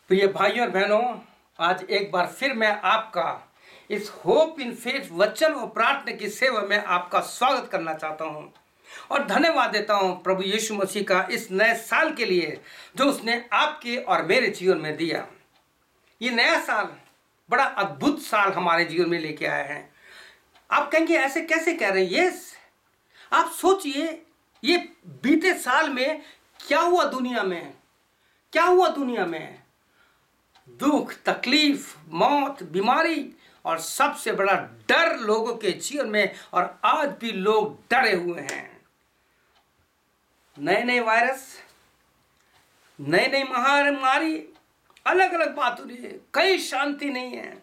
प्रिय भाइयों और बहनों, आज एक बार फिर मैं आपका इस होप इन फेथ वचन और प्रार्थना की सेवा में आपका स्वागत करना चाहता हूं और धन्यवाद देता हूं प्रभु यीशु मसीह का इस नए साल के लिए जो उसने आपके और मेरे जीवन में दिया। ये नया साल बड़ा अद्भुत साल हमारे जीवन में लेके आया है। आप कहेंगे ऐसे कैसे कह रहे हैं? यस, आप सोचिए ये बीते साल में क्या हुआ दुनिया में, क्या हुआ दुनिया में। दुख, तकलीफ, मौत, बीमारी और सबसे बड़ा डर लोगों के जीवन में, और आज भी लोग डरे हुए हैं। नए नए वायरस, नई नई महामारी, अलग अलग बात हो रही है, कहीं शांति नहीं है।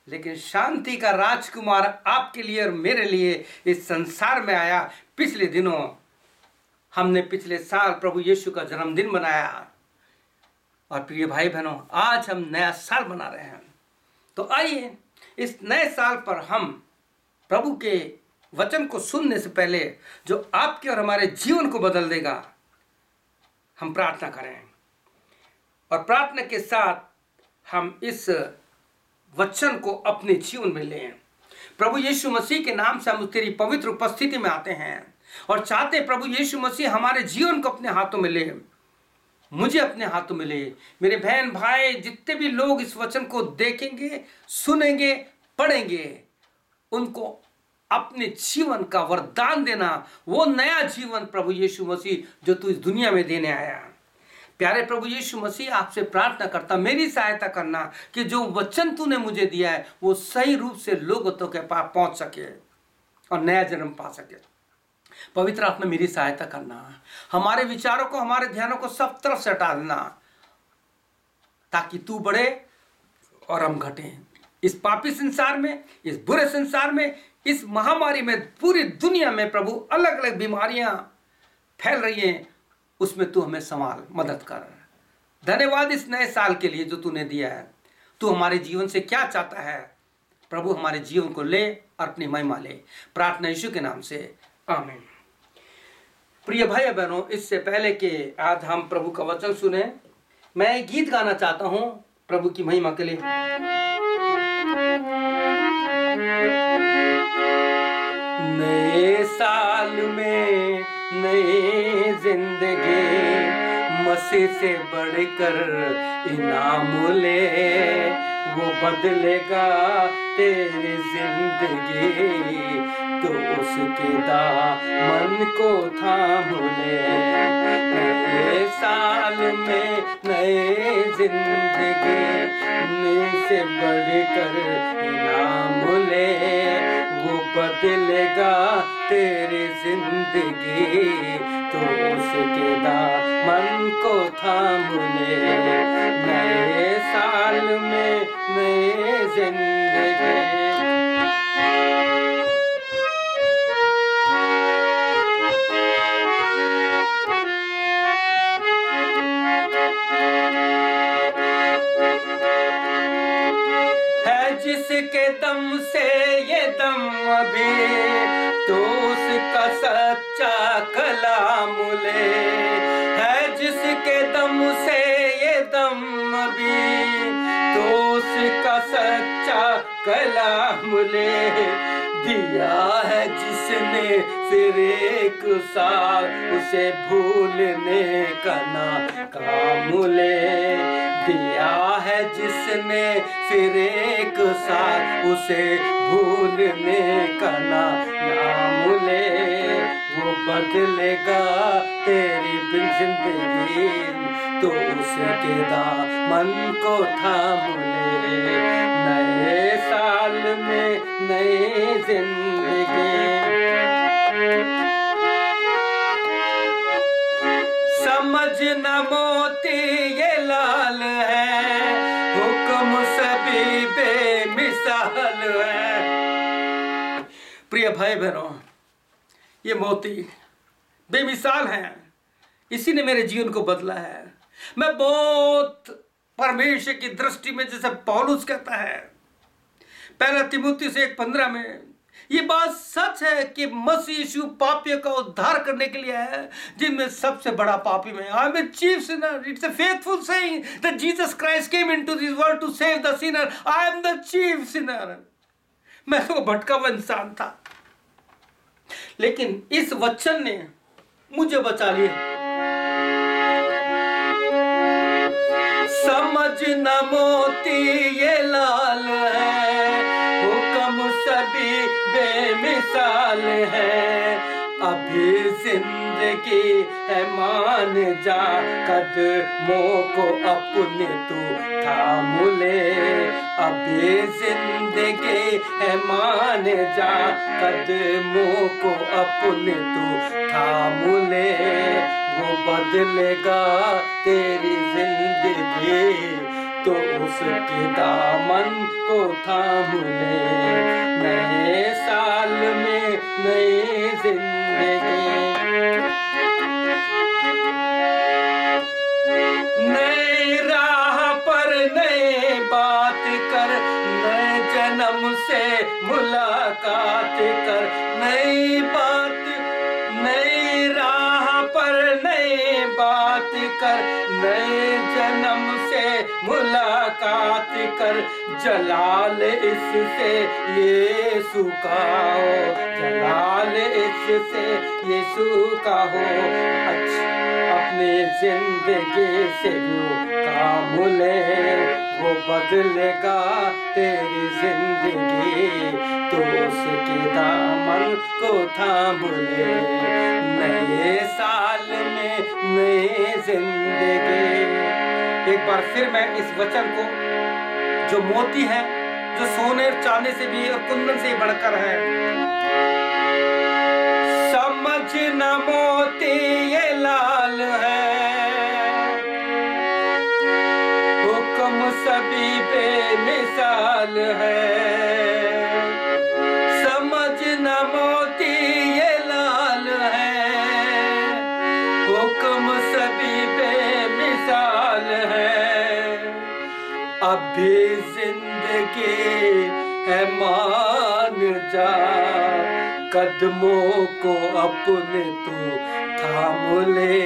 लेकिन शांति का राजकुमार आपके लिए और मेरे लिए इस संसार में आया। पिछले दिनों हमने पिछले साल प्रभु यीशु का जन्मदिन मनाया और प्रिय भाई बहनों, आज हम नया साल मना रहे हैं। तो आइए इस नए साल पर हम प्रभु के वचन को सुनने से पहले जो आपके और हमारे जीवन को बदल देगा, हम प्रार्थना करें और प्रार्थना के साथ हम इस वचन को अपने जीवन में लें। प्रभु यीशु मसीह के नाम से हम तेरी पवित्र उपस्थिति में आते हैं और चाहते प्रभु यीशु मसीह हमारे जीवन को अपने हाथों में ले, मुझे अपने हाथों में ले। मेरे बहन भाई, जितने भी लोग इस वचन को देखेंगे, सुनेंगे, पढ़ेंगे, उनको अपने जीवन का वरदान देना, वो नया जीवन प्रभु यीशु मसीह जो तू इस दुनिया में देने आया। प्यारे प्रभु यीशु मसीह, आपसे प्रार्थना करता मेरी सहायता करना कि जो वचन तूने मुझे दिया है वो सही रूप से लोगों तक के पास पहुंच सके और नया जन्म पा सके। पवित्र आत्मा मेरी सहायता करना, हमारे विचारों को, हमारे ध्यानों को सब तरफ से हटा देना ताकि तू बढ़े और हम घटें। इस पापी संसार में, इस बुरे संसार में, इस महामारी में, पूरी दुनिया में प्रभु अलग अलग बीमारियां फैल रही हैं, उसमें तू हमें संभाल, मदद कर। धन्यवाद इस नए साल के लिए जो तूने दिया है। तू हमारे जीवन से क्या चाहता है प्रभु, हमारे जीवन को ले और अपनी महिमा ले। प्रार्थना यीशु के नाम से, आमीन। प्रिय भाई बहनों, इससे पहले कि आज हम प्रभु का वचन सुने, मैं एक गीत गाना चाहता हूं प्रभु की महिमा के लिए। नए साल में नई जिंदगी, मसीह से बढ़कर इनाम ले, वो बदलेगा तेरी जिंदगी, तो उसके दामन को थाम ले। नए साल में नई जिंदगी, से बढ़कर इनाम ले, वो बदलेगा तेरी जिंदगी, तो उसके दामन को थाम ले। नए साल में नई जिंदगी। जिसके दम से ये दम अभी, तो उसका सच्चा कलाम ले। है जिसके दम से ये दम अभी, तो उसका सच्चा कलाम ले। दिया है जिसने फिर एक साल, उसे भूलने का ना काम ले। दिया है जिसने फिर एक साल, उसे भूलने का नाम ले। वो बदलेगा तेरी जिंदगी, तो उसके दामन को थाम ले। नए साल में नई जिंदगी। समझना मोती ये लाल है, हुक्म सभी बेमिसाल है। प्रिय भाई बहनों, ये मोती बेमिसाल हैं, इसी ने मेरे जीवन को बदला है। मैं बहुत परमेश्वर की दृष्टि में, जैसे पौलुस कहता है पहला तिमुथी से 1:15 में, ये बात सच है कि मसीह यीशु पापियों का उद्धार करने के लिए है, जिनमें सबसे बड़ा पापी मैं। I am a chief sinner. It's a faithful saying that Jesus Christ came into this world to save the sinner. I am the chief sinner. मैं तो भटका हुआ इंसान था, लेकिन इस वचन ने मुझे बचा लिया। समझ न मोती ये लाल है, हुक्म सभी बेमिसाल है। अभी जिंदगी है मान जा, कदमों को अपने तू थाम ले। अभी जिंदगी है मान जा, कदमों को अपने तू थाम ले। वो बदलेगा तेरी जिंदगी, तो उसके दामन को थाम ले। नए साल में नई जिंदगी, नई राह पर नए बात कर, नए जन्म से मुलाकात कर। नई बात, नई राह पर नए बात कर, नए जन्म से मुलाकात कर। जलाल इससे यीशु का हो, जलाल इससे यीशु का हो। अपनी जिंदगी से वो काम ले, वो बदलेगा तेरी जिंदगी, तो उसके दामन को थाम ले। नए साल में नई जिंदगी। एक बार फिर मैं इस वचन को, जो मोती है, जो सोने चांदी से भी और कुंदन से बढ़कर है, समझ न मोती ये लाल है, हुक्म सभी बेमिसाल है। समझ न मोती ये लाल है, हुक्म सभी बेमिसाल है। अभी जिंदगी है मान जा, कदमों को अपने तू थाम ले।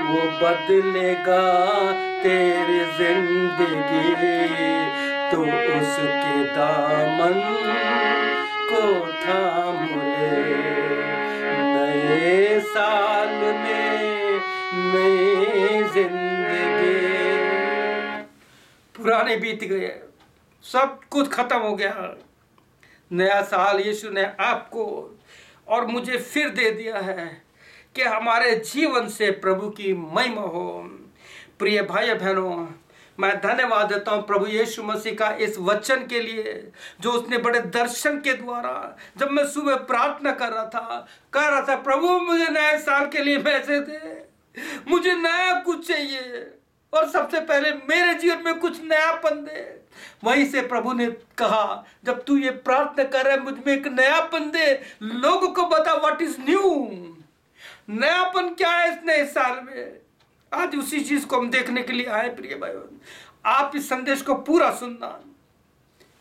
वो बदलेगा तेरी जिंदगी, तो उसके दामन को थाम ले। नए साल में नई जिंदगी। पुराने बीत गए, सब कुछ खत्म हो गया। नया साल यीशु ने आपको और मुझे फिर दे दिया है कि हमारे जीवन से प्रभु की महिमा हो। प्रिय भाई बहनों, मैं धन्यवाद देता हूँ प्रभु यीशु मसीह का इस वचन के लिए, जो उसने बड़े दर्शन के द्वारा, जब मैं सुबह प्रार्थना कर रहा था प्रभु मुझे नए साल के लिए पैसे दे, मुझे नया कुछ चाहिए, और सबसे पहले मेरे जीवन में कुछ नयापन दे। वहीं से प्रभु ने कहा, जब तू ये प्रार्थना कर रहा है, मुझ में एक नयापन दे, लोगों को बता व्हाट इज न्यू। नयापन क्या है इस नए साल में? आज उसी चीज को हम देखने के लिए आए। प्रिय भाइयों, आप इस संदेश को पूरा सुनना,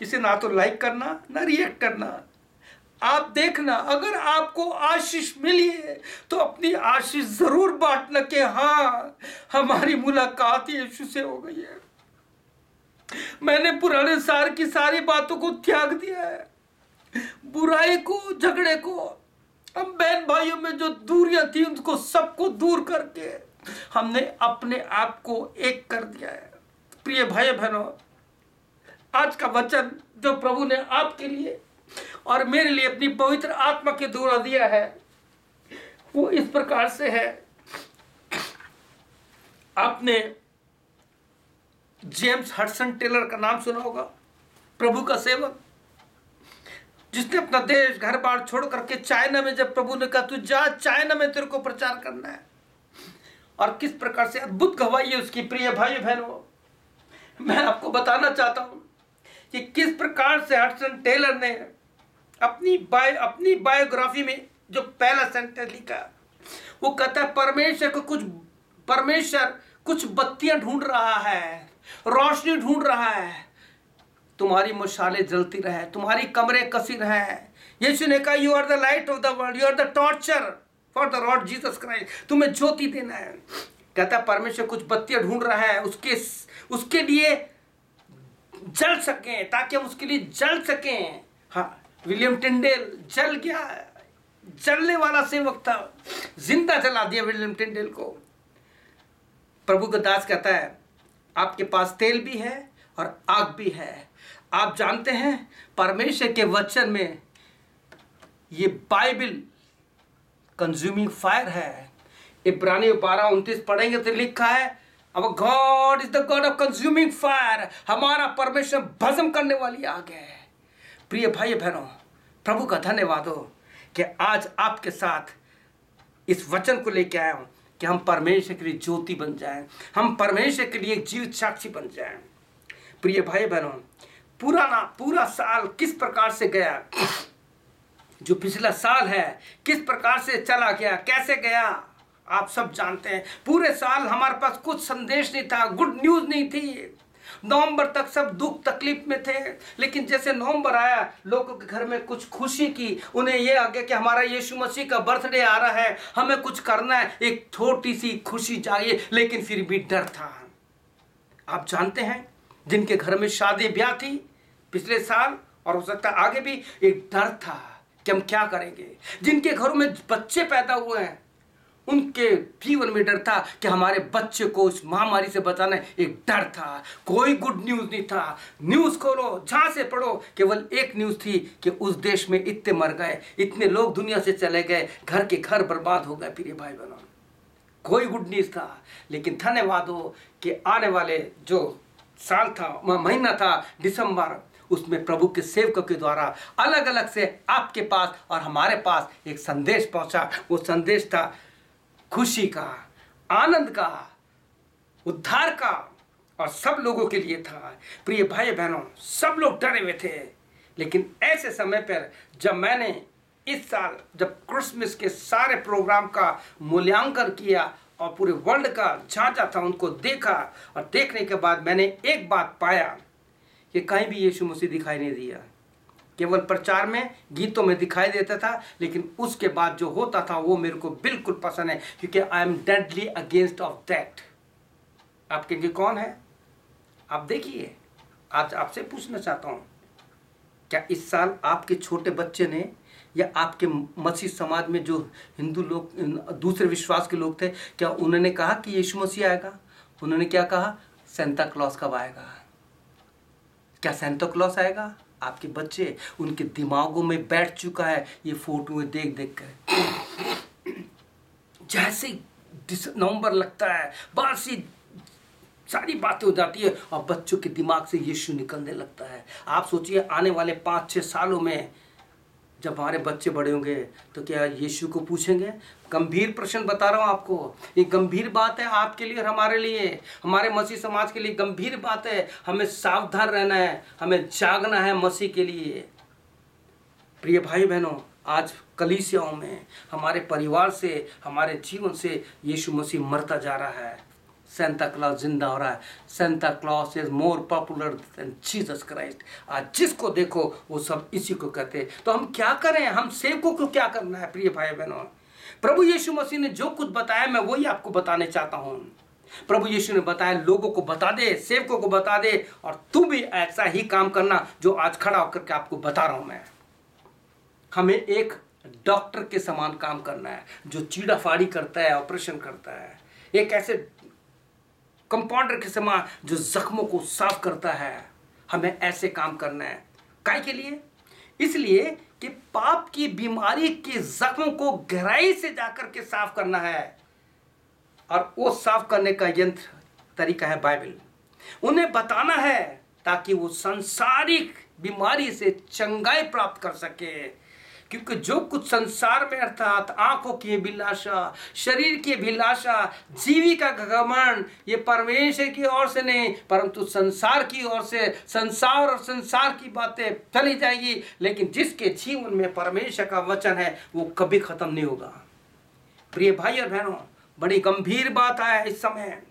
इसे ना तो लाइक करना ना रिएक्ट करना, आप देखना। अगर आपको आशीष मिली है तो अपनी आशीष जरूर बांटना कि हाँ, हमारी मुलाकात यीशु से हो गई है। मैंने पुराने साल की सारी बातों को त्याग दिया है, बुराई को, झगड़े को, हम बहन भाइयों में जो दूरियां थी उनको सबको दूर करके हमने अपने आप को एक कर दिया है। प्रिय भाई बहनों, आज का वचन जो प्रभु ने आपके लिए और मेरे लिए अपनी पवित्र आत्मा के द्वारा दिया है, वो इस प्रकार से है। आपने जेम्स हडसन टेलर का नाम सुना होगा, प्रभु का सेवक, जिसने अपना देश घर बार छोड़ करके चाइना में, जब प्रभु ने कहा तू जा चाइना में तेरे को प्रचार करना है, और किस प्रकार से अद्भुत गवाही है उसकी। प्रिय भाई बहनों, मैं आपको बताना चाहता हूं कि किस प्रकार से हडसन टेलर ने अपनी बायोग्राफी में जो पहला सेंटेंस लिखा, वो कहता है परमेश्वर कुछ बत्तियां ढूंढ रहा है, रोशनी ढूंढ रहा है, तुम्हारी मशालें जलती रहे, तुम्हारी कमरे कसी रहे, यीशु ने कहा, you are the light of the world, you are the torture for the Lord Jesus Christ. तुम्हें ज्योति देना है। कहता परमेश्वर कुछ बत्तियां ढूंढ रहा है उसके लिए जल सके, ताकि हम उसके लिए जल सकें। हाँ, विलियम टिंडेल जल गया, जलने वाला सेवक था, जिंदा जला दिया विलियम टिंडेल को। प्रभु का दास कहता है आपके पास तेल भी है और आग भी है। आप जानते हैं परमेश्वर के वचन में ये बाइबल कंज्यूमिंग फायर है। इब्रानियों 12:29 पढ़ेंगे तो लिखा है, अब God is the God of consuming fire. हमारा परमेश्वर भस्म करने वाली आग है। प्रिय भाई बहनों, प्रभु का धन्यवाद हो कि आज आपके साथ इस वचन को लेकर आया हूं कि हम परमेश्वर के लिए ज्योति बन जाएं, हम परमेश्वर के लिए एक जीवित साक्षी बन जाएं। प्रिय भाई बहनों, पूरा साल किस प्रकार से गया, जो पिछला साल है किस प्रकार से चला गया, कैसे गया, आप सब जानते हैं। पूरे साल हमारे पास कुछ संदेश नहीं था, गुड न्यूज नहीं थी। नवंबर तक सब दुख तकलीफ में थे, लेकिन जैसे नवंबर आया लोगों के घर में कुछ खुशी की, उन्हें यह आ गया कि हमारा यीशु मसीह का बर्थडे आ रहा है, हमें कुछ करना है, एक छोटी सी खुशी चाहिए। लेकिन फिर भी डर था। आप जानते हैं जिनके घर में शादी ब्याह थी पिछले साल और हो सकता है आगे भी, एक डर था कि हम क्या करेंगे। जिनके घरों में बच्चे पैदा हुए हैं उनके जीवन में डर था कि हमारे बच्चे को इस महामारी से बचाना है, एक डर था। कोई गुड न्यूज नहीं था। न्यूज खोलो, जहां से पढ़ो, केवल एक न्यूज थी कि उस देश में इतने मर गए, इतने लोग दुनिया से चले गए, घर के घर बर्बाद हो गए। प्रिय भाई बहनों, कोई गुड न्यूज था। लेकिन धन्यवाद हो कि आने वाले जो साल था, महीना था दिसंबर, उसमें प्रभु के सेवकों के द्वारा अलग अलग से आपके पास और हमारे पास एक संदेश पहुंचा। वो संदेश था खुशी का, आनंद का, उद्धार का, और सब लोगों के लिए था। प्रिय भाई बहनों, सब लोग डरे हुए थे। लेकिन ऐसे समय पर जब मैंने इस साल जब क्रिसमस के सारे प्रोग्राम का मूल्यांकन किया और पूरे वर्ल्ड का झांचा था, उनको देखा, और देखने के बाद मैंने एक बात पाया कि कहीं भी यीशु मसीह दिखाई नहीं दिया। केवल प्रचार में, गीतों में दिखाई देता था, लेकिन उसके बाद जो होता था वो मेरे को बिल्कुल पसंद है, क्योंकि I am deadly against of that. आप कहेंगे कौन है? आप देखिए, आज आपसे पूछना चाहता हूँ, क्या इस साल आपके छोटे बच्चे ने या आपके मसीह समाज में जो हिंदू लोग, दूसरे विश्वास के लोग थे, क्या उन्होंने कहा कि यीशु मसीह आएगा? उन्होंने क्या कहा? सेंटा क्लॉज कब आएगा? क्या सेंटा क्लॉज आएगा? आपके बच्चे, उनके दिमागों में बैठ चुका है ये फोटो देख देख कर। जैसे नवंबर लगता है, बासी सारी बातें हो जाती है और बच्चों के दिमाग से यीशु निकलने लगता है। आप सोचिए आने वाले 5-6 सालों में जब हमारे बच्चे बड़े होंगे तो क्या यीशु को पूछेंगे? गंभीर प्रश्न बता रहा हूँ आपको, ये गंभीर बात है आपके लिए और हमारे लिए, हमारे मसीह समाज के लिए गंभीर बात है। हमें सावधान रहना है, हमें जागना है मसीह के लिए। प्रिय भाई बहनों, आज कलीसियाओं में हमारे परिवार से, हमारे जीवन से यीशु मसीह मरता जा रहा है। सेंटा क्लॉज जिंदा हो रहा है। Santa Claus is more popular than Jesus Christ. आज जिसको देखो वो सब इसी को कहते हैं। तो हम क्या करें? हम सेवकों को क्या करना है? प्रिय भाई बहनों, प्रभु यीशु मसीह ने जो कुछ बताया मैं वही आपको बताने चाहता हूँ। प्रभु यीशु ने बताया लोगों को बता दे, सेवकों को बता दे, और तू भी ऐसा ही काम करना जो आज खड़ा होकर के आपको बता रहा हूँ मैं। हमें एक डॉक्टर के समान काम करना है, जो चीड़ाफाड़ी करता है, ऑपरेशन करता है। एक ऐसे कंपाउंडर के समान जो जख्मों को साफ करता है। हमें ऐसे काम करना है। काय के लिए? इसलिए कि पाप की बीमारी के जख्मों को गहराई से जाकर के साफ करना है, और वो साफ करने का यंत्र तरीका है बाइबल। उन्हें बताना है ताकि वो सांसारिक बीमारी से चंगाई प्राप्त कर सके। क्योंकि जो कुछ संसार में, अर्थात आंखों की अभिलाषा, शरीर की अभिलाषा, जीविका का घमंड, ये परमेश्वर की ओर से नहीं परंतु संसार की ओर से, संसार और संसार की बातें चली जाएगी। लेकिन जिसके जीवन में परमेश्वर का वचन है वो कभी खत्म नहीं होगा। प्रिय भाई और बहनों, बड़ी गंभीर बात है इस समय।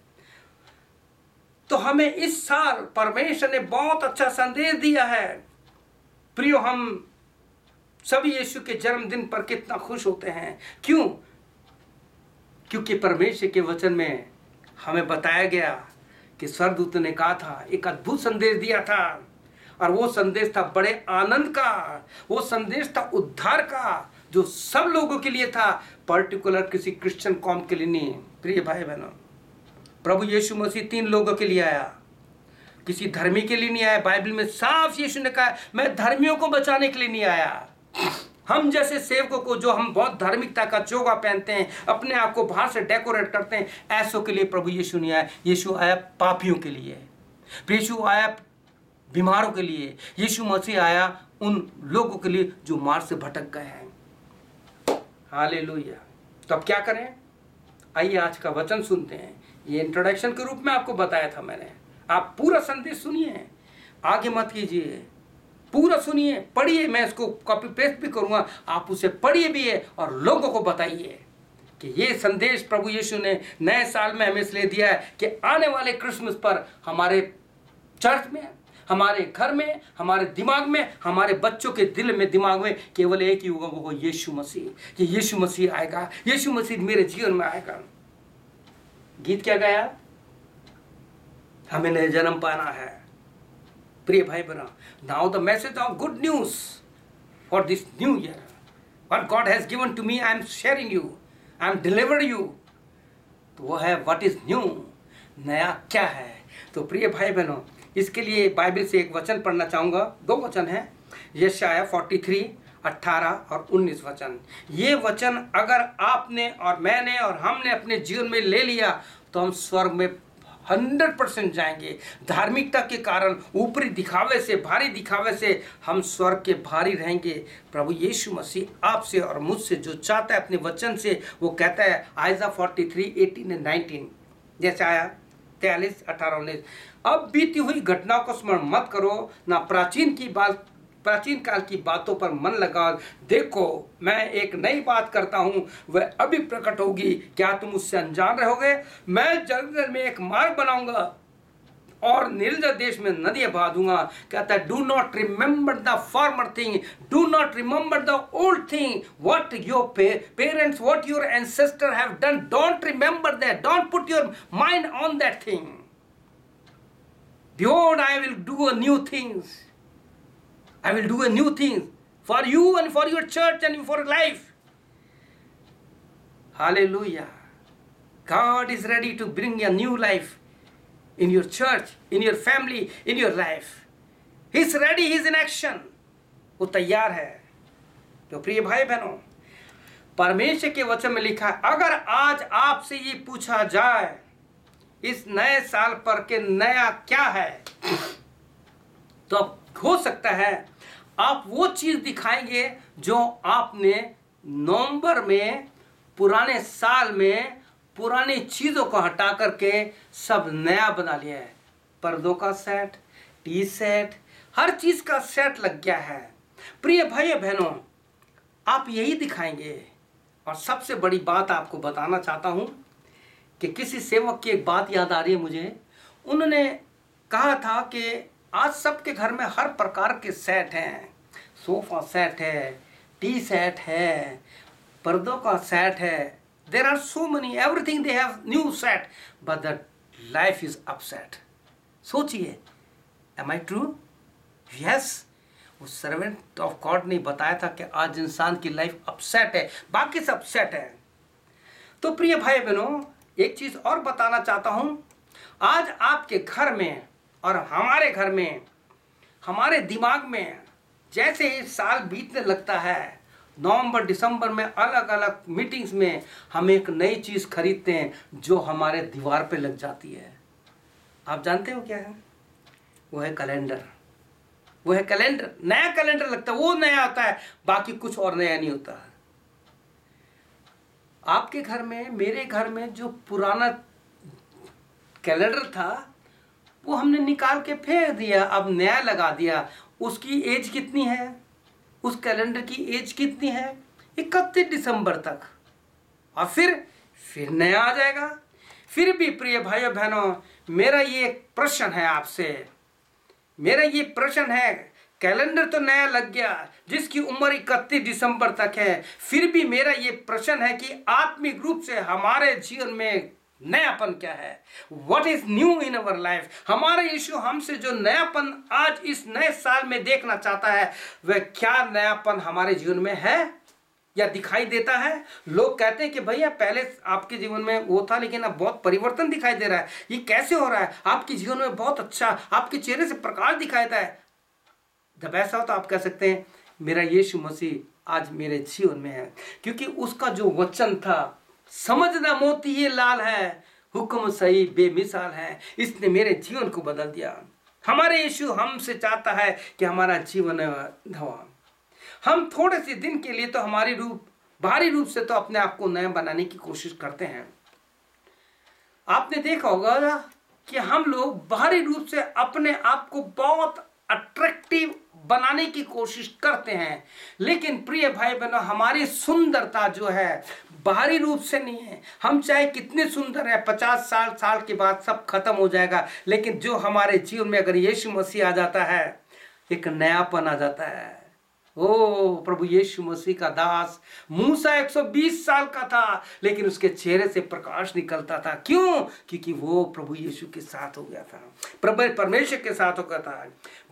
तो हमें इस साल परमेश्वर ने बहुत अच्छा संदेश दिया है। प्रियो, हम सभी यीशु के जन्मदिन पर कितना खुश होते हैं। क्यों? क्योंकि परमेश्वर के वचन में हमें बताया गया कि स्वर्गदूत ने कहा था, एक अद्भुत संदेश दिया था, और वो संदेश था बड़े आनंद का, वो संदेश था उद्धार का, जो सब लोगों के लिए था, पर्टिकुलर किसी क्रिश्चियन कौम के लिए नहीं। प्रिय भाई बहनों, प्रभु यीशु मसीह 3 लोगों के लिए आया, किसी धर्मी के लिए नहीं आया। बाइबल में साफ यीशु ने कहा, मैं धर्मियों को बचाने के लिए नहीं आया। हम जैसे सेवकों को, जो हम बहुत धार्मिकता का चोगा पहनते हैं, अपने आप को बाहर से डेकोरेट करते हैं, ऐसों के लिए प्रभु यीशु नहीं आया। यीशु आया पापियों के लिए, यीशु आया बीमारों के लिए, यीशु मसीह आया उन लोगों के लिए जो मार्ग से भटक गए हैं। हालेलुया। तो अब क्या करें? आइए आज का वचन सुनते हैं। ये इंट्रोडक्शन के रूप में आपको बताया था मैंने। आप पूरा संदेश सुनिए, आगे मत कीजिए, पूरा सुनिए, पढ़िए। मैं इसको कॉपी पेस्ट भी करूंगा, आप उसे पढ़िए भी है और लोगों को बताइए कि ये संदेश प्रभु यीशु ने नए साल में हमें इसलिए दिया है कि आने वाले क्रिसमस पर हमारे चर्च में, हमारे घर में, हमारे दिमाग में, हमारे बच्चों के दिल में, दिमाग में केवल एक ही होगा, वो यीशु मसीह। कि यीशु मसीह आएगा, यीशु मसीह मेरे जीवन में आएगा। गीत क्या गाया? हमें नया जन्म पाना है। प्रिय भाई बहनों, now the message of good news for this new year, what God has given to me, I am sharing you, I am delivered you. तो वो है व्हाट इज न्यू, नया क्या है। तो प्रिय भाई बहनों, इसके लिए बाइबल से एक वचन पढ़ना चाहूँगा। 2 वचन हैं, यशायाह 43, 18 और 19 वचन। ये वचन अगर आपने और मैंने और हमने अपने जीवन में ले लिया तो हम स्वर्ग में 100% जाएंगे। धार्मिकता के कारण, ऊपरी दिखावे से, भारी दिखावे से हम स्वर्ग के भारी रहेंगे। प्रभु यीशु मसीह आपसे और मुझसे जो चाहता है अपने वचन से, वो कहता है आयसा 43, 18 और 19, जैसे आया 43, 18, 19। अब बीती हुई घटनाओं को स्मरण मत करो, ना प्राचीन काल की बातों पर मन लगाओ। देखो, मैं एक नई बात करता हूँ, वह अभी प्रकट होगी, क्या तुम उससे अनजान रहोगे? मैं जंगल में एक मार्ग बनाऊंगा और निर्जल देश में नदियां बहा दूंगा। कहता है, do not remember the former thing, do not remember the old thing, what your parents, what your ancestor have done, don't remember that, don't put your mind on that thing. Behold, I will do a new things. I will do a new thing for you and for your church and for life. Hallelujah. God is ready to bring a new life in your church, in your family, in your life. He's ready, he's in action. वो तैयार है। तो प्रिय भाई बहनों, परमेश्वर के वचन में लिखा है, अगर आज आपसे ये पूछा जाए इस नए साल पर के नया क्या है, तो अब हो सकता है आप वो चीज दिखाएंगे जो आपने नवंबर में, पुराने साल में, पुरानी चीजों को हटा करके सब नया बना लिया है। पर्दों का सेट, टी सेट, हर चीज का सेट लग गया है। प्रिय भाई बहनों, आप यही दिखाएंगे। और सबसे बड़ी बात आपको बताना चाहता हूं कि किसी सेवक की एक बात याद आ रही है मुझे। उन्होंने कहा था कि आज सबके घर में हर प्रकार के सेट हैं, सोफा सेट है, टी सेट है, पर्दों का सेट है, there are so many, everything they have new set, but the life is upset. सोचिए, एम आई ट्रू? यस, उस सर्वेंट ऑफ गॉड ने बताया था कि आज इंसान की लाइफ अपसेट है, बाकी सब सेट है। तो प्रिय भाई बहनों, एक चीज और बताना चाहता हूं। आज आपके घर में और हमारे घर में, हमारे दिमाग में जैसे ही साल बीतने लगता है, नवंबर दिसंबर में अलग अलग मीटिंग्स में हम एक नई चीज खरीदते हैं जो हमारे दीवार पे लग जाती है। आप जानते हो क्या है? वो है कैलेंडर। वो है कैलेंडर, नया कैलेंडर लगता है, वो नया होता है, बाकी कुछ और नया नहीं होता है। आपके घर में, मेरे घर में जो पुराना कैलेंडर था वो हमने निकाल के फेंक दिया, अब नया लगा दिया। उसकी एज कितनी है? उस कैलेंडर की एज कितनी है? 31 दिसंबर तक, और फिर नया आ जाएगा। फिर भी प्रिय भाइयों बहनों, मेरा ये प्रश्न है आपसे, मेरा ये प्रश्न है, कैलेंडर तो नया लग गया, जिसकी उम्र 31 दिसंबर तक है। फिर भी मेरा ये प्रश्न है कि आत्मिक रूप से हमारे जीवन में नयापन क्या है? What is new in our life? हमारा यीशु हमसे जो नयापन आज इस नए साल में देखना चाहता है, वह क्या नयापन हमारे जीवन में है या दिखाई देता है? लोग कहते हैं कि भैया पहले आपके जीवन में वो था, लेकिन अब बहुत परिवर्तन दिखाई दे रहा है। ये कैसे हो रहा है? आपके जीवन में बहुत अच्छा, आपके चेहरे से प्रकाश दिखाई देता है। जब ऐसा हो तो आप कह सकते हैं मेरा यीशु मसीह आज मेरे जीवन में है, क्योंकि उसका जो वचन था, समझना मोती ये लाल है, हुक्म सही बेमिसाल है, इसने मेरे जीवन को बदल दिया। हमारे यीशु हमसे चाहता है कि हमारा जीवन धवा। हम थोड़े से दिन के लिए तो बाहरी रूप से तो अपने आप को नया बनाने की कोशिश करते हैं। आपने देखा होगा कि हम लोग बाहरी रूप से अपने आप को बहुत अट्रैक्टिव बनाने की कोशिश करते हैं, लेकिन प्रिय भाई बहनों, हमारी सुंदरता जो है बाहरी रूप से नहीं है। हम चाहे कितने सुंदर है, 50 साल के बाद सब खत्म हो जाएगा, लेकिन जो हमारे जीवन में अगर यीशु मसीह आ जाता है, एक नयापन आ जाता है। ओ प्रभु यीशु मसीह का दास मूसा 120 साल का था, लेकिन उसके चेहरे से प्रकाश निकलता था। क्यों? क्योंकि वो प्रभु यीशु के साथ हो गया था, प्रभु परमेश्वर के साथ हो गया था।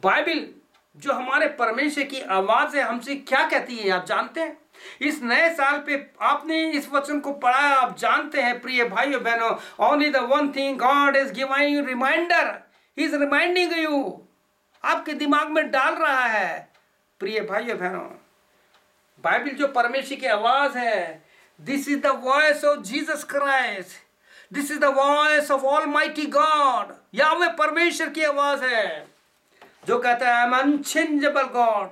बाइबल जो हमारे परमेश्वर की आवाज है हमसे क्या कहती है, आप जानते हैं? इस नए साल पे आपने इस वचन को पढ़ा, आप जानते हैं प्रिय भाइयों बहनों, only the one thing God is giving you reminder, he is reminding you, आपके दिमाग में डाल रहा है। प्रिय भाइयों बहनों, बाइबल जो परमेश्वर की आवाज है, this is the voice of Jesus Christ, this is the voice of almighty God. Yahweh परमेश्वर की आवाज है जो कहता है I am unchangeable God.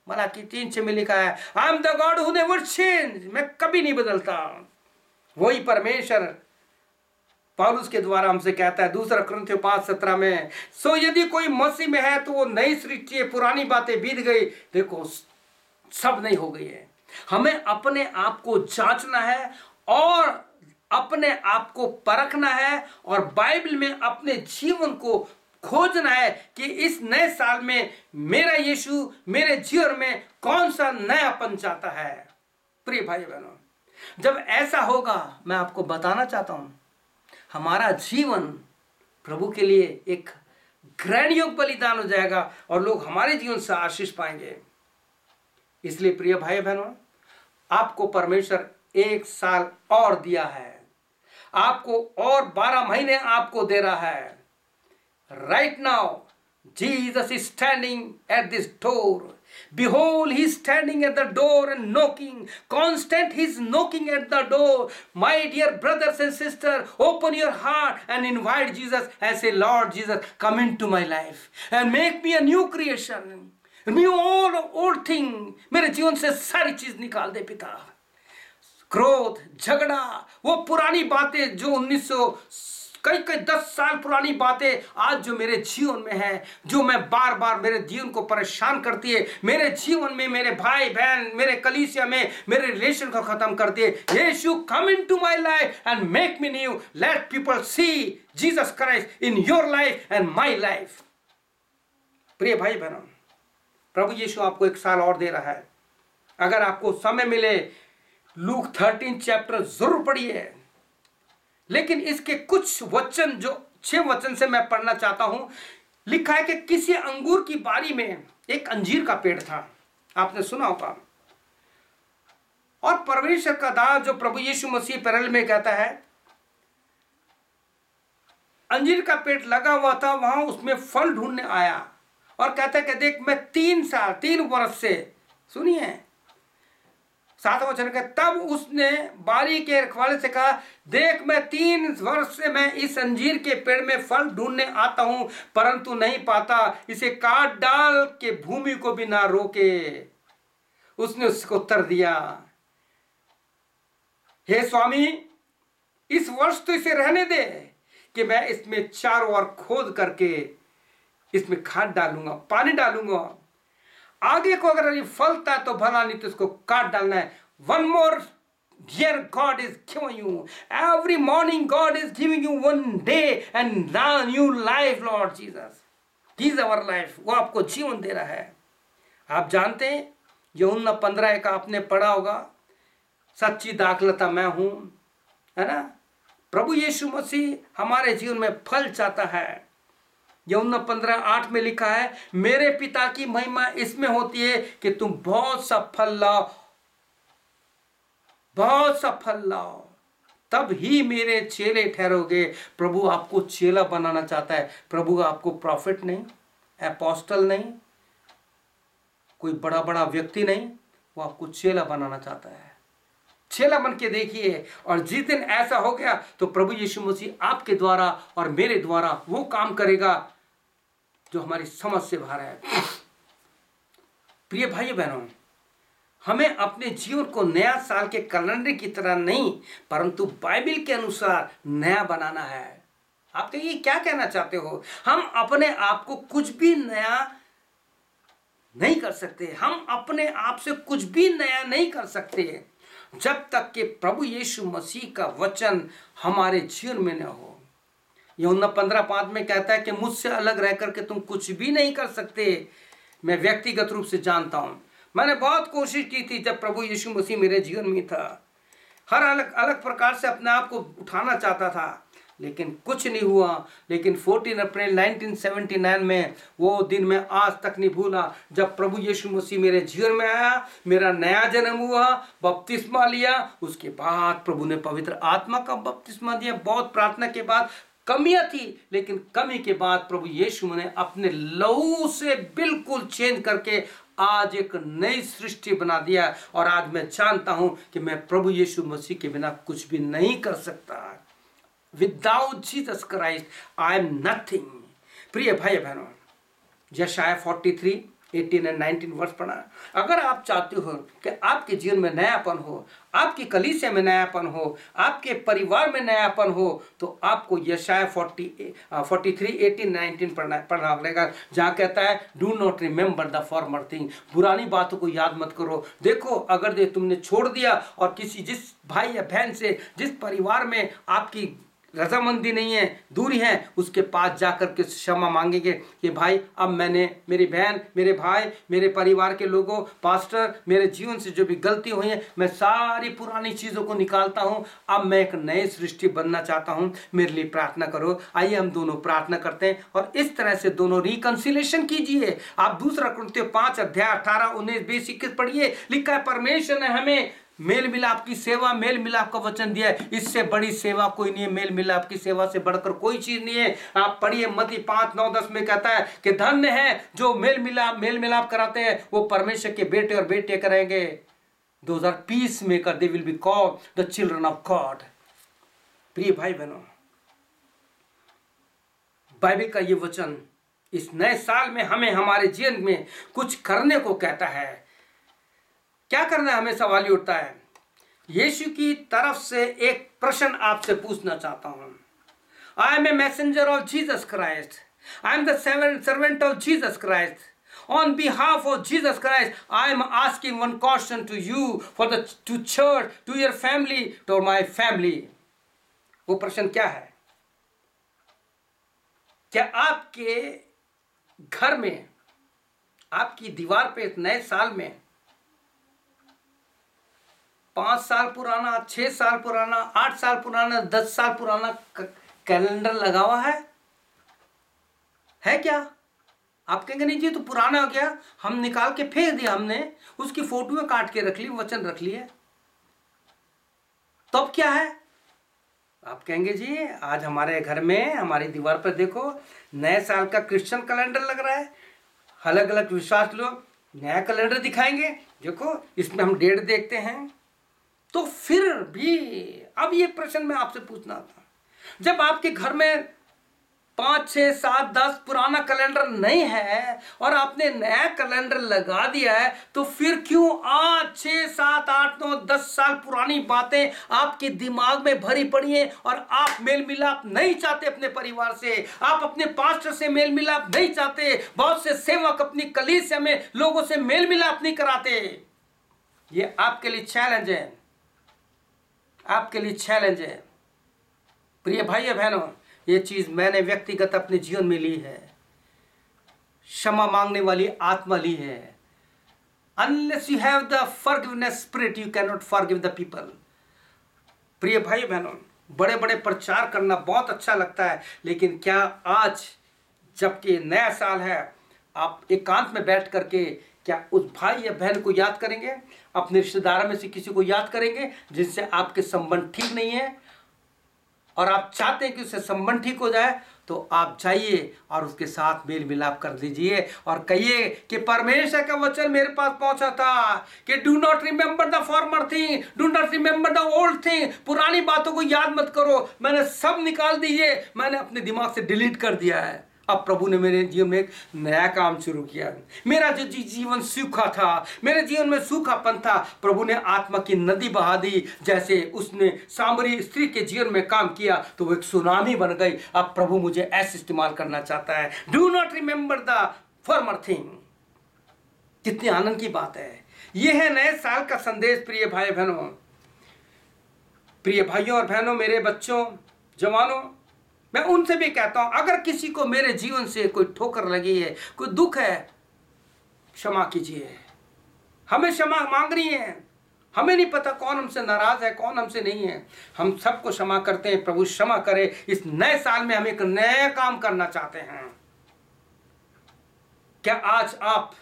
Malachi 3:6 में लिखा है आई am the God who never change, मैं कभी नहीं बदलता। वही परमेश्वर पौलुस के द्वारा हमसे कहता है 2 कुरिन्थियों 5:17 में, सो यदि कोई मसीह में है तो वो नई सृष्टि है, पुरानी बातें बीत गई, देखो सब नई हो गई है। हमें अपने आप को जांचना है और अपने आप को परखना है और बाइबल में अपने जीवन को खोजना है कि इस नए साल में मेरा यीशु मेरे जीवन में कौन सा नयापन चाहता है। प्रिय भाई बहनों, जब ऐसा होगा, मैं आपको बताना चाहता हूं, हमारा जीवन प्रभु के लिए एक ग्रहण योग बलिदान हो जाएगा और लोग हमारे जीवन से आशीष पाएंगे। इसलिए प्रिय भाई बहनों, आपको परमेश्वर 1 साल और दिया है, आपको और 12 महीने आपको दे रहा है। Right now, Jesus is standing at this door. Behold, he is standing at the door and knocking. Constant, he is knocking at the door. My dear brothers and sisters, open your heart and invite Jesus and say, Lord Jesus, come into my life and make me a new creation. Remove all old thing. मेरे जीवन से सारी चीज निकाल दे पिता। क्रोध, झगड़ा, वो पुरानी बातें जो 10 साल पुरानी बातें आज जो मेरे जीवन में है, जो मैं बार बार मेरे जीवन को परेशान करती है, मेरे जीवन में, मेरे भाई बहन, मेरे कलीसिया में मेरे रिलेशन को खत्म करती है। Yeshu come into my life and make me new, let people see Jesus Christ in your life and my life. प्रिय भाई बहनों, प्रभु यीशु आपको 1 साल और दे रहा है। अगर आपको समय मिले, लूक 13 चैप्टर जरूर पढ़िए। लेकिन इसके कुछ वचन, जो 6 वचन से मैं पढ़ना चाहता हूं। लिखा है कि किसी अंगूर की बारी में एक अंजीर का पेड़ था, आपने सुना होगा। और परमेश्वर का दास जो प्रभु यीशु मसीह परल में कहता है, अंजीर का पेड़ लगा हुआ था, वहां उसमें फल ढूंढने आया और कहता है कि देख मैं 3 वर्ष से, सुनिए 7 वचन का, तब उसने बारी के रखवाले से कहा, देख मैं 3 वर्ष से मैं इस अंजीर के पेड़ में फल ढूंढने आता हूं, परंतु नहीं पाता, इसे काट डाल के भूमि को भी ना रोके। उसने उसको उत्तर दिया, हे स्वामी, इस वर्ष तो इसे रहने दे कि मैं इसमें चारों ओर खोद करके इसमें खाद डालूंगा, पानी डालूंगा, आगे को अगर ये फलता तो भला, नहीं तो इसको काट डालना है। One more year God is giving you. Every morning God is giving you 1 day and now new life, Lord Jesus. He is our life. वो आपको जीवन दे रहा है। आप जानते हैं यूहन्ना 15 का आपने पढ़ा होगा, सच्ची दाखलता मैं हूं, है ना। प्रभु यीशु मसीह हमारे जीवन में फल चाहता है। यूहन्ना 15:8 में लिखा है, मेरे पिता की महिमा इसमें होती है कि तुम बहुत सा फल लाओ, बहुत सा फल लाओ, तब ही मेरे चेले ठहरोगे। प्रभु आपको चेला बनाना चाहता है। प्रभु आपको प्रॉफिट नहीं, एपोस्टल नहीं, कोई बड़ा बड़ा व्यक्ति नहीं, वो आपको चेला बनाना चाहता है। चेला बन के देखिए, और जिस दिन ऐसा हो गया तो प्रभु यीशु मसीह आपके द्वारा और मेरे द्वारा वो काम करेगा जो हमारी समझ से बाहर है। प्रिय भाई बहनों, हमें अपने जीवन को नया साल के कैलेंडर की तरह नहीं, परंतु बाइबल के अनुसार नया बनाना है। आप कहिए क्या कहना चाहते हो? हम अपने आप को कुछ भी नया नहीं कर सकते, हम अपने आप से कुछ भी नया नहीं कर सकते जब तक कि प्रभु यीशु मसीह का वचन हमारे जीवन में न हो। यूहन्ना 15:5 में कहता है कि मुझसे अलग रहकर के तुम कुछ भी नहीं कर सकते। मैं व्यक्तिगत रूप से जानता हूं, मैंने बहुत कोशिश की थी जब प्रभु यीशु मसीह मेरे जीवन में था, हर अलग अलग प्रकार से अपने आप को उठाना चाहता था, लेकिन कुछ नहीं हुआ। लेकिन 14 अप्रैल 1979 में वो दिन मैं आज तक नहीं भूला, जब प्रभु यीशु मसीह मेरे जीवन में आया, मेरा नया जन्म हुआ, बपतिस्मा लिया। उसके बाद प्रभु ने पवित्र आत्मा का बपतिस्मा दिया। बहुत प्रार्थना के बाद, कमियां थी, लेकिन कमी के बाद प्रभु यीशु ने अपने लहू से बिल्कुल चेंज करके आज एक नई सृष्टि बना दिया। और आज मैं जानता हूं कि मैं प्रभु यीशु मसीह के बिना कुछ भी नहीं कर सकता। Without Jesus Christ I am nothing. प्रिय भाई बहनों, यशायाह 43, 18 और 19 वर्ष पढ़ा। अगर आप चाहते हो कि आपके जीवन में नयापन हो, आपकी कलीसिया में नयापन हो, आपके परिवार में नयापन हो, तो आपको यशायाह 43, 18, 19 पढ़ना पड़ेगा, जहाँ कहता है do not remember the former thing. पुरानी बातों को याद मत करो। देखो, अगर तुमने छोड़ दिया और किसी जिस भाई या बहन से, जिस परिवार में आपकी रजामंदी नहीं है, दूरी है, उसके पास जाकर के क्षमा मांगेंगे कि भाई अब मैंने, मेरी बहन, मेरे भाई, मेरे परिवार के लोगों, पास्टर, मेरे जीवन से जो भी गलती हुई है, मैं सारी पुरानी चीज़ों को निकालता हूं, अब मैं एक नई सृष्टि बनना चाहता हूं, मेरे लिए प्रार्थना करो। आइए हम दोनों प्रार्थना करते हैं और इस तरह से दोनों रिकंसिलेशन कीजिए। आप 2 कुरिन्थियों 5 अध्याय 18, 19, 20, 21 पढ़िए। लिखा है, परमेश्वर ने हमें मेल मिलाप की सेवा, मेल मिलाप का वचन दिया है। इससे बड़ी सेवा कोई नहीं है, मेल मिलाप की सेवा से बढ़कर कोई चीज नहीं है। आप पढ़िए, मत्ती 5, 9, 10 में कहता है कि धन्य है जो मेल मिलाप कराते हैं, वो परमेश्वर के बेटे और बेटे करेंगे। 2020 में कर, they will be called the children of God. प्रिय भाई बहनों, बाइबल का ये वचन इस नए साल में हमें हमारे जीवन में कुछ करने को कहता है। क्या करना है? हमें सवाल ही उठता है। यीशु की तरफ से एक प्रश्न आपसे पूछना चाहता हूं। I am a messenger of Jesus Christ, I am the servant of Jesus Christ. On behalf of Jesus Christ, I am asking one question to you, for the to church, to your family, to my family. वो प्रश्न क्या है? क्या आपके घर में, आपकी दीवार पे इस नए साल में 5 साल पुराना, 6 साल पुराना, 8 साल पुराना, 10 साल पुराना कैलेंडर लगा हुआ है क्या? आप कहेंगे नहीं जी तो पुराना हो गया, हम निकाल के फेंक दिया, हमने उसकी फोटो काट के रख ली, वचन रख लिए, तो अब क्या है? आप कहेंगे जी आज हमारे घर में, हमारी दीवार पर देखो, नए साल का क्रिश्चियन कैलेंडर लग रहा है। अलग अलग विश्वास लोग नया कैलेंडर दिखाएंगे, देखो इसमें हम डेट देखते हैं। तो फिर भी अब ये प्रश्न मैं आपसे पूछना था, जब आपके घर में 5, 6, 7, 10 पुराना कैलेंडर नहीं है और आपने नया कैलेंडर लगा दिया है, तो फिर क्यों आज 6, 7, 8, 9, 10 साल पुरानी बातें आपके दिमाग में भरी पड़ी हैं और आप मेल मिलाप नहीं चाहते अपने परिवार से, आप अपने पास्टर से मेल मिलाप नहीं चाहते, बहुत से सेवक अपनी कलीसिया में लोगों से मेल मिलाप नहीं कराते। ये आपके लिए चैलेंज है, आपके लिए चैलेंज है। प्रिय भाई बहनों, ये चीज मैंने व्यक्तिगत अपने जीवन में ली है, क्षमा मांगने वाली आत्मा ली है। Unless you have the forgiveness spirit, you cannot forgive the people. प्रिय भाई बहनों, बड़े बड़े प्रचार करना बहुत अच्छा लगता है, लेकिन क्या आज जबकि नया साल है, आप एकांत में बैठ करके क्या उस भाई या बहन को याद करेंगे? अपने रिश्तेदारों में से किसी को याद करेंगे जिनसे आपके संबंध ठीक नहीं है और आप चाहते हैं कि उससे संबंध ठीक हो जाए? तो आप जाइए और उसके साथ मेल मिलाप कर दीजिए और कहिए कि परमेश्वर का वचन मेरे पास पहुंचा था कि do not remember the former thing, do not remember the old thing. पुरानी बातों को याद मत करो, मैंने सब निकाल दिए, मैंने अपने दिमाग से डिलीट कर दिया है। अब प्रभु ने मेरे जीवन में एक नया काम शुरू किया। मेरा जो जीवन सूखा था, मेरे जीवन में सूखापन था, प्रभु ने आत्मा की नदी बहा दी। जैसे उसने सामरी स्त्री के जीवन में काम किया तो वो एक सुनामी बन गई। अब प्रभु मुझे ऐसे इस्तेमाल करना चाहता है। Do not remember the former thing. कितनी आनंद की बात है। यह है नए साल का संदेश। प्रिय भाई बहनों, प्रिय भाइयों और बहनों, मेरे बच्चों, जवानों, मैं उनसे भी कहता हूं, अगर किसी को मेरे जीवन से कोई ठोकर लगी है, कोई दुख है, क्षमा कीजिए। हमें क्षमा मांगनी है। हमें नहीं पता कौन हमसे नाराज है, कौन हमसे नहीं है। हम सबको क्षमा करते हैं। प्रभु क्षमा करे। इस नए साल में हम एक नया काम करना चाहते हैं। क्या आज आप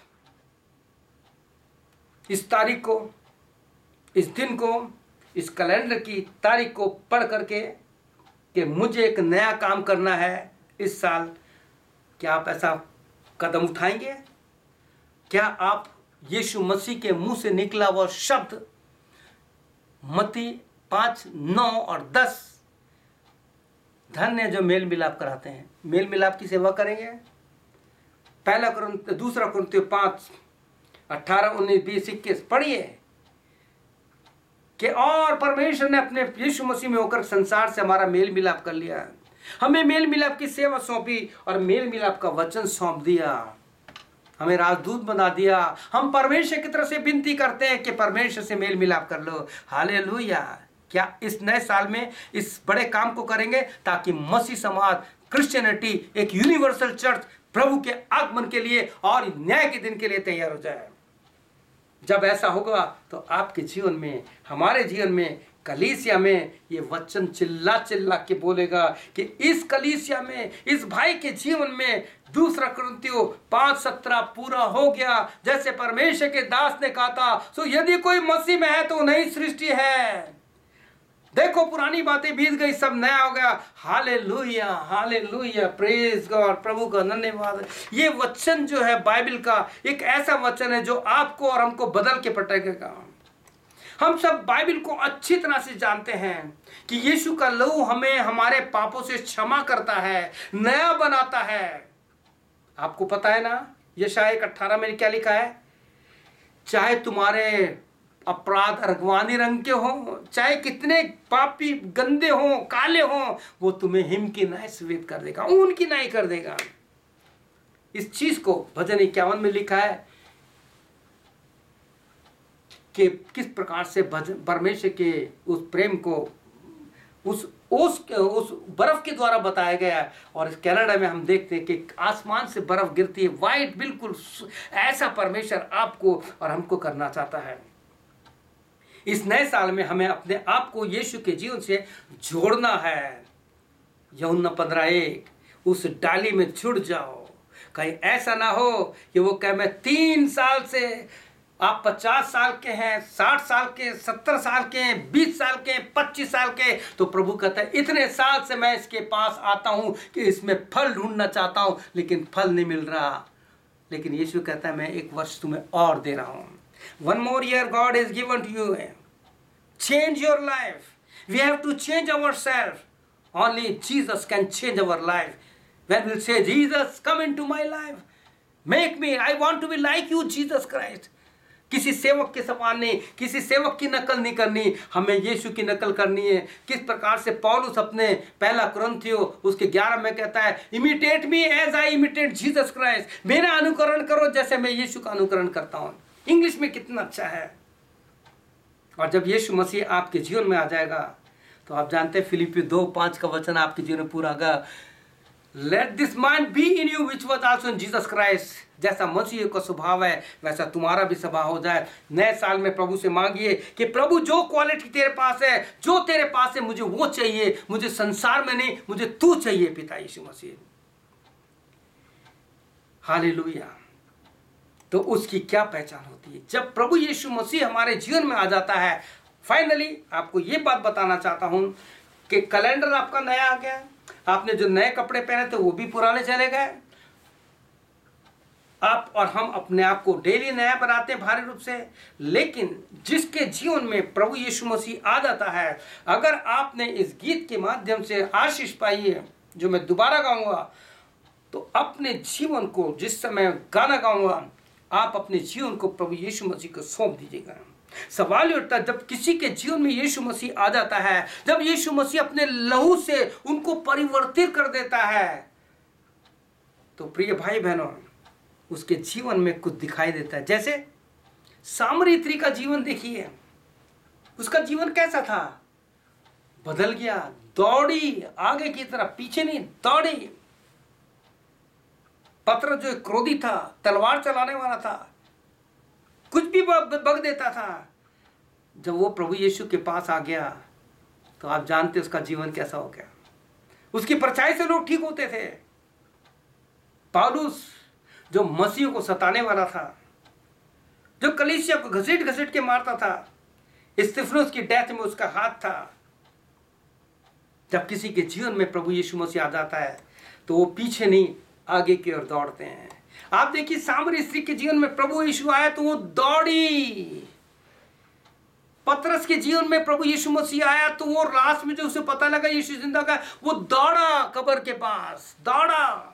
इस तारीख को, इस दिन को, इस कैलेंडर की तारीख को पढ़ करके कि मुझे एक नया काम करना है इस साल, क्या आप ऐसा कदम उठाएंगे? क्या आप यीशु मसीह के मुंह से निकला हुआ शब्द मत्ती 5, 9 और 10, धन्य जो मेल मिलाप कराते हैं, मेल मिलाप की सेवा करेंगे? दूसरा कुरिन्थियों 5, 18, 19, 20, 21 पढ़िए कि और परमेश्वर ने अपने यीशु मसीह में होकर संसार से हमारा मेल मिलाप कर लिया। हमें मेल मिलाप की सेवा सौंपी और मेल मिलाप का वचन सौंप दिया। हमें राजदूत बना दिया। हम परमेश्वर की तरफ से विनती करते हैं कि परमेश्वर से मेल मिलाप कर लो। हालेलुया। क्या इस नए साल में इस बड़े काम को करेंगे ताकि मसीह समाज, क्रिश्चियनिटी, एक यूनिवर्सल चर्च प्रभु के आगमन के लिए और न्याय के दिन के लिए तैयार हो जाए? जब ऐसा होगा तो आपके जीवन में, हमारे जीवन में, कलीसिया में ये वचन चिल्ला चिल्ला के बोलेगा कि इस कलीसिया में, इस भाई के जीवन में दूसरा कुरिन्थियों 5:17 पूरा हो गया। जैसे परमेश्वर के दास ने कहा था, सो यदि कोई मसीह में है तो नई सृष्टि है। देखो पुरानी बातें बीत गई, सब नया हो गया। Hallelujah, hallelujah, praise God. प्रभु का धन्यवाद। ये वचन जो है बाइबल का एक ऐसा वचन है जो आपको और हमको बदल के पटकेगा। हम सब बाइबल को अच्छी तरह से जानते हैं कि यीशु का लहू हमें हमारे पापों से क्षमा करता है, नया बनाता है। आपको पता है ना, यशायाह 1:18 में क्या लिखा है? चाहे तुम्हारे अपराध अर्गवानी रंग के हो, चाहे कितने पापी गंदे हो, काले हो, वो तुम्हें हिम की नाई सफेद कर देगा, ऊन की नाई कर देगा। इस चीज को भजन 51 में लिखा है कि किस प्रकार से परमेश्वर के उस प्रेम को उस बर्फ के द्वारा बताया गया है। और इस कनाडा में हम देखते हैं कि आसमान से बर्फ गिरती है, वाइट, बिल्कुल ऐसा परमेश्वर आपको और हमको करना चाहता है। इस नए साल में हमें अपने आप को यीशु के जीवन से जोड़ना है। यूहन्ना 15:1, उस डाली में जुड़ जाओ। कहीं ऐसा ना हो कि वो कहे मैं 3 साल से, आप 50 साल के हैं, 60 साल के, 70 साल के हैं, 20 साल के, 25 साल के, तो प्रभु कहता है इतने साल से मैं इसके पास आता हूं कि इसमें फल ढूंढना चाहता हूं, लेकिन फल नहीं मिल रहा। लेकिन यीशु कहता है मैं 1 वर्ष तुम्हें और दे रहा हूं। One more year God is given to you. Change your life. We have to change ourselves. Only Jesus can change our life. When we say, Jesus, come into my life. Make me. I want to be like you, Jesus Christ. किसी सेवक के समान नहीं, किसी सेवक की नकल नहीं करनी, हमें यीशु की नकल करनी है। किस प्रकार से पौलुस अपने 1 कुरिन्थियों उसके 11 में कहता है, imitate me as I imitate Jesus Christ. मेरा अनुकरण करो जैसे मैं यीशु का अनुकरण करता हूँ। इंग्लिश में कितना अच्छा है। और जब यीशु मसीह आपके जीवन में आ जाएगा तो आप जानते हैं फिलिपियों 2:5 का वचन आपके जीवन में पूरा होगा। Let this mind be in you which was also in Jesus Christ. जैसा मसीह का स्वभाव है वैसा तुम्हारा भी स्वभाव हो जाए। नए साल में प्रभु से मांगिए कि प्रभु जो क्वालिटी तेरे पास है, जो तेरे पास है, मुझे वो चाहिए, मुझे संसार में नहीं, मुझे तू चाहिए पिता यीशु मसीह। हालेलुया। तो उसकी क्या पहचान होती है? जब प्रभु यीशु मसीह हमारे जीवन में आ जाता है। फाइनली आपको ये बात बताना चाहता हूं कि कैलेंडर आपका नया आ गया, आपने जो नए कपड़े पहने थे वो भी पुराने चले गए। आप और हम अपने आप को डेली नया बनाते हैं भारी रूप से, लेकिन जिसके जीवन में प्रभु यीशु मसीह आ जाता है, अगर आपने इस गीत के माध्यम से आशीष पाई है जो मैं दोबारा गाऊंगा, तो अपने जीवन को, जिस समय गाना गाऊंगा, आप अपने जीवन को प्रभु यीशु मसीह को सौंप दीजिएगा। सवाल ये उठता है, जब किसी के जीवन में यीशु मसीह आ जाता है, जब यीशु मसीह अपने लहू से उनको परिवर्तित कर देता है, तो प्रिय भाई बहनों, उसके जीवन में कुछ दिखाई देता है। जैसे सामरी स्त्री का जीवन देखिए, उसका जीवन कैसा था? बदल गया। दौड़ी आगे की तरफ, पीछे नहीं, दौड़ी। पतरस जो क्रोधी था, तलवार चलाने वाला था, कुछ भी बग देता था, जब वो प्रभु यीशु के पास आ गया तो आप जानते उसका जीवन कैसा हो गया। उसकी परछाई से लोग ठीक होते थे। पौलुस जो मसीह को सताने वाला था, जो कलीसिया को घसीट घसीट के मारता था, स्तिफनुस की डेथ में उसका हाथ था। जब किसी के जीवन में प्रभु यीशु मसीह आ जाता है तो वो पीछे नहीं, आगे की ओर दौड़ते हैं। आप देखिए, सामरी स्त्री के जीवन में प्रभु यीशु आया तो वो दौड़ी। पतरस के जीवन में प्रभु यीशु मसीह आया तो वो रात में जो उसे पता लगा यीशु जिंदा का, वो दौड़ा कब्र के पास, दौड़ा।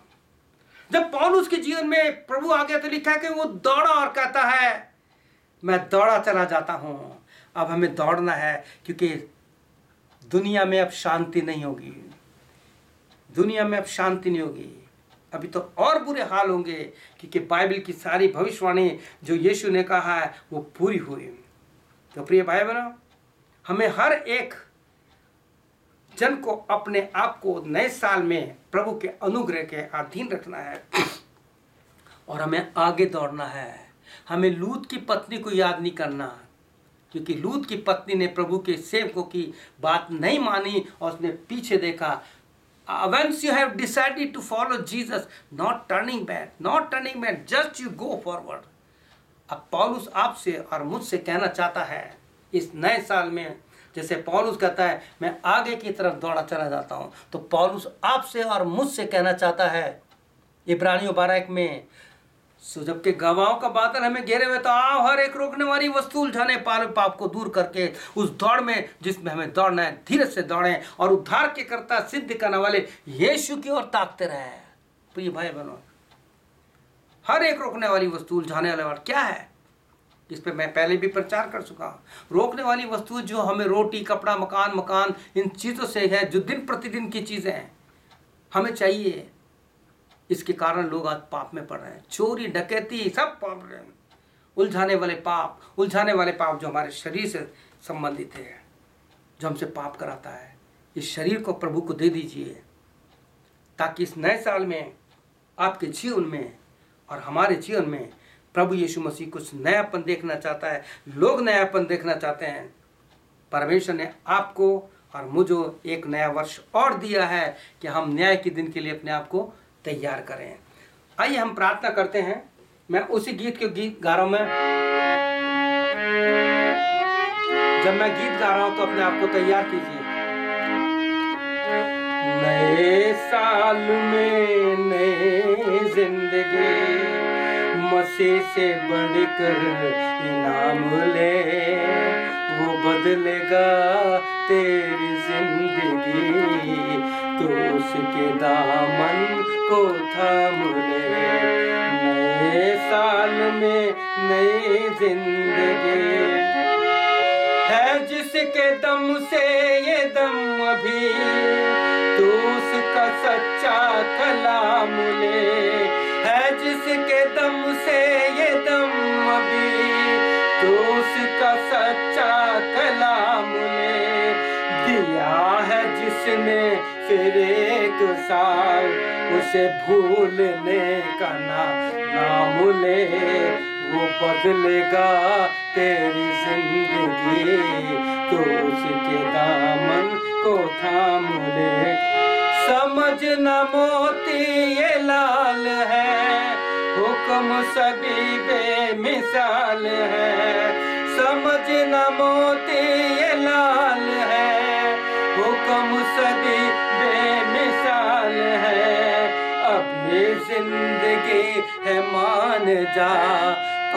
जब पौलुस के जीवन में प्रभु आ गया तो लिखा है कि वो दौड़ा और कहता है, मैं दौड़ा चला जाता हूं। अब हमें दौड़ना है, क्योंकि दुनिया में अब शांति नहीं होगी। दुनिया में अब शांति नहीं होगी। अभी तो और बुरे हाल होंगे, क्योंकि बाइबल की सारी भविष्यवाणी जो यीशु ने कहा है वो पूरी हुई। तो प्रिय भाई बहनों, हमें हर एक जन को अपने आप को नए साल में प्रभु के अनुग्रह के अधीन रखना है और हमें आगे दौड़ना है। हमें लूत की पत्नी को याद नहीं करना, क्योंकि लूत की पत्नी ने प्रभु के सेवकों की बात नहीं मानी और उसने पीछे देखा। Once you have decided to follow Jesus, not turning back, just you go forward. अब पौलुस आपसे और मुझसे कहना चाहता है इस नए साल में, जैसे पौलुस कहता है मैं आगे की तरफ दौड़ा चला जाता हूं, तो पौलुस आपसे और मुझसे कहना चाहता है इब्रानियों 12 में, सो जबकि गवाहों का बादल हमें घेरे हुए, तो आओ हर एक रोकने वाली वस्तु उलझाने पाप को दूर करके उस दौड़ में जिसमें हमें दौड़ना है, धीरज से दौड़ें और उद्धार के कर्ता सिद्ध करने वाले यीशु की ओर ताकते रहें। प्रिय भाई बहनों, हर एक रोकने वाली वस्तु, उलझाने वाला क्या है, इस पे मैं पहले भी प्रचार कर चुका हूं। रोकने वाली वस्तु जो हमें रोटी, कपड़ा, मकान इन चीज़ों से है, जो दिन प्रतिदिन की चीज़ें हैं हमें चाहिए। इसके कारण लोग आज पाप में पड़ रहे हैं। चोरी, डकैती, सब पाप रहे हैं। उलझाने वाले पाप जो हमारे शरीर से संबंधित है, जो हमसे पाप कराता है, इस शरीर को प्रभु को दे दीजिए, ताकि इस नए साल में आपके जीवन में और हमारे जीवन में प्रभु यीशु मसीह कुछ नयापन देखना चाहता है। लोग नयापन देखना चाहते हैं। परमेश्वर ने आपको और मुझे एक नया वर्ष और दिया है कि हम न्याय के दिन के लिए अपने आप को तैयार करें। आइए हम प्रार्थना करते हैं। मैं उसी गीत गा रहा हूं। जब मैं गीत गा रहा हूं तो अपने आप को तैयार कीजिए। नए साल में नई जिंदगी, मसीह से बढ़कर इनाम ले, वो बदलेगा तेरी जिंदगी, तो उसके दामन को थाम ले। नए साल में नई जिंदगी है जिसके दम से ये दम अभी, तो उसका सच्चा कलाम ले। है जिसके दम से ये दम अभी, तो उसका सच्चा कलाम ले। दिया है जिस उसने फिर एक साल उसे भूलने का नाम ले, वो बदलेगा तेरी जिंदगी, तो उसके दामन को थाम ले। समझना मोती ये लाल है, हुक्म सभी बेमिसाल है। समझना मोती ये लाल है, हुक्म सभी बेमिसाल है। अब ये जिंदगी है मान जा,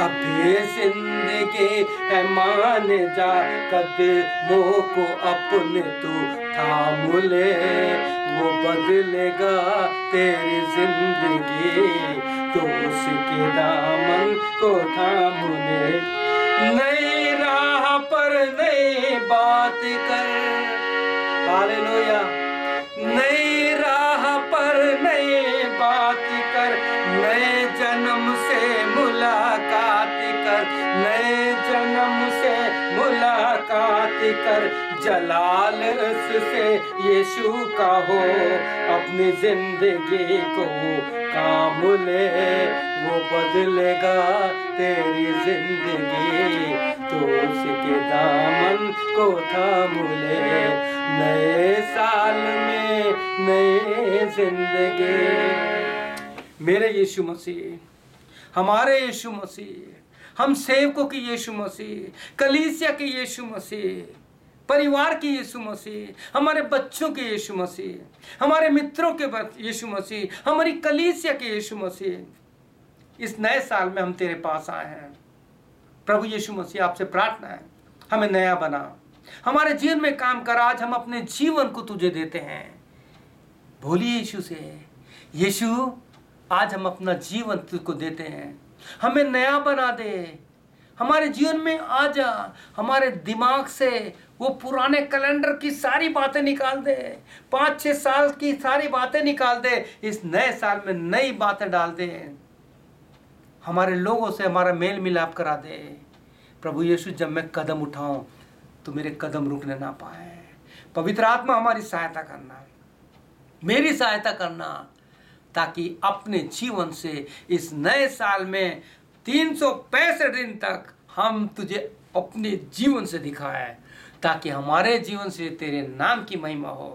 अब ये जिंदगी है मान जा, कदमों को अपने तू थाम ले, वो बदलेगा तेरी जिंदगी, तो उसके दामन को थाम ले। नई राह पर नई बात कर, हालेलुया। नई राह पर नई बात कर, नए जन्म से मुलाकात कर, नए जन्म से मुलाकात कर। जलाल उससे यीशु का हो, अपनी जिंदगी को काम ले, वो बदलेगा तेरी जिंदगी, तो उसके दामन को थाम ले। नए साल में नई जिंदगी। मेरे यीशु मसीह, हमारे यीशु मसीह, हम सेवकों की यीशु मसीह, कलीसिया की यीशु मसीह, परिवार की यीशु मसीह, हमारे बच्चों के यीशु मसीह, हमारे मित्रों के यीशु मसीह, हमारी कलीसिया के यीशु मसीह, इस नए साल में हम तेरे पास आए हैं। प्रभु यीशु मसीह, आपसे प्रार्थना है, हमें नया बना, हमारे जीवन में काम कर। आज हम अपने जीवन को तुझे देते हैं। बोलिए यीशु से, यीशु आज हम अपना जीवन तुझको देते हैं, हमें नया बना दे, हमारे जीवन में आ जा, हमारे दिमाग से वो पुराने कैलेंडर की सारी बातें निकाल दे, 5-6 साल की सारी बातें निकाल दे, इस नए साल में नई बातें डाल दे, हमारे लोगों से हमारा मेल मिलाप करा दे। प्रभु यीशु, जब मैं कदम उठाऊं तो मेरे कदम रुकने ना पाए। पवित्र आत्मा, हमारी सहायता करना, मेरी सहायता करना, ताकि अपने जीवन से इस नए साल में 365 दिन तक हम तुझे अपने जीवन से दिखाएं, ताकि हमारे जीवन से तेरे नाम की महिमा हो।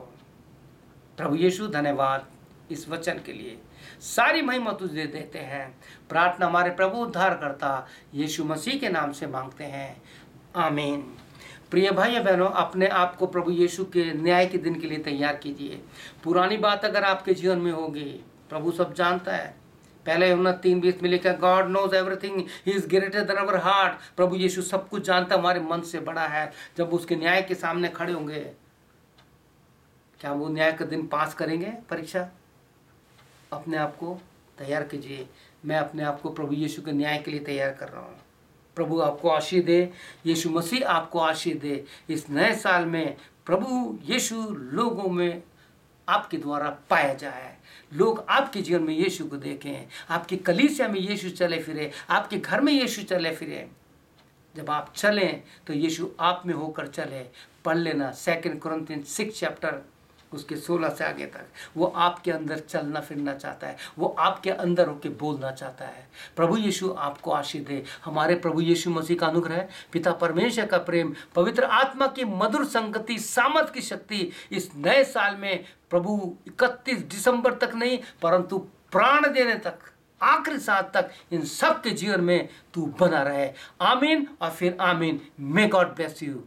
प्रभु यीशु, धन्यवाद इस वचन के लिए, सारी महिमा तुझे देते हैं। प्रार्थना हमारे प्रभु उद्धारकर्ता यीशु मसीह के नाम से मांगते हैं, आमीन। प्रिय भाई बहनों, अपने आप को प्रभु यीशु के न्याय के दिन के लिए तैयार कीजिए। पुरानी बात अगर आपके जीवन में होगी, प्रभु सब जानता है। पहले यूहन्ना 3:20 में लिखा, God knows everything, he is greater than our heart. प्रभु यीशु सब कुछ जानता, हमारे मन से बड़ा है। जब उसके न्याय के सामने खड़े होंगे, क्या वो न्याय का दिन पास करेंगे परीक्षा? अपने आप को तैयार कीजिए। मैं अपने आप को प्रभु यीशु के न्याय के लिए तैयार कर रहा हूँ। प्रभु आपको आशीष दे, यीशु मसीह आपको आशीष दे। इस नए साल में प्रभु यीशु लोगों में आपके द्वारा पाया जाए, लोग आपके जीवन में यीशु को देखें, आपकी कलीसिया में यीशु चले फिरे, आपके घर में यीशु चले फिरे। जब आप चलें तो यीशु आप में होकर चले। पढ़ लेना 2 कोरिन्थियंस 6 चैप्टर, उसके 16 से आगे तक। वो आपके अंदर चलना फिरना चाहता है, वो आपके अंदर होकर बोलना चाहता है। प्रभु यीशु आपको आशीष दे। हमारे प्रभु यीशु मसीह का अनुग्रह, पिता परमेश्वर का प्रेम, पवित्र आत्मा की मधुर संगति, सामर्थ की शक्ति इस नए साल में प्रभु 31 दिसंबर तक नहीं, परंतु प्राण देने तक, आखिरी सांस तक इन सब के जीवन में तू बना रहे। आमीन और फिर आमीन। May God bless you.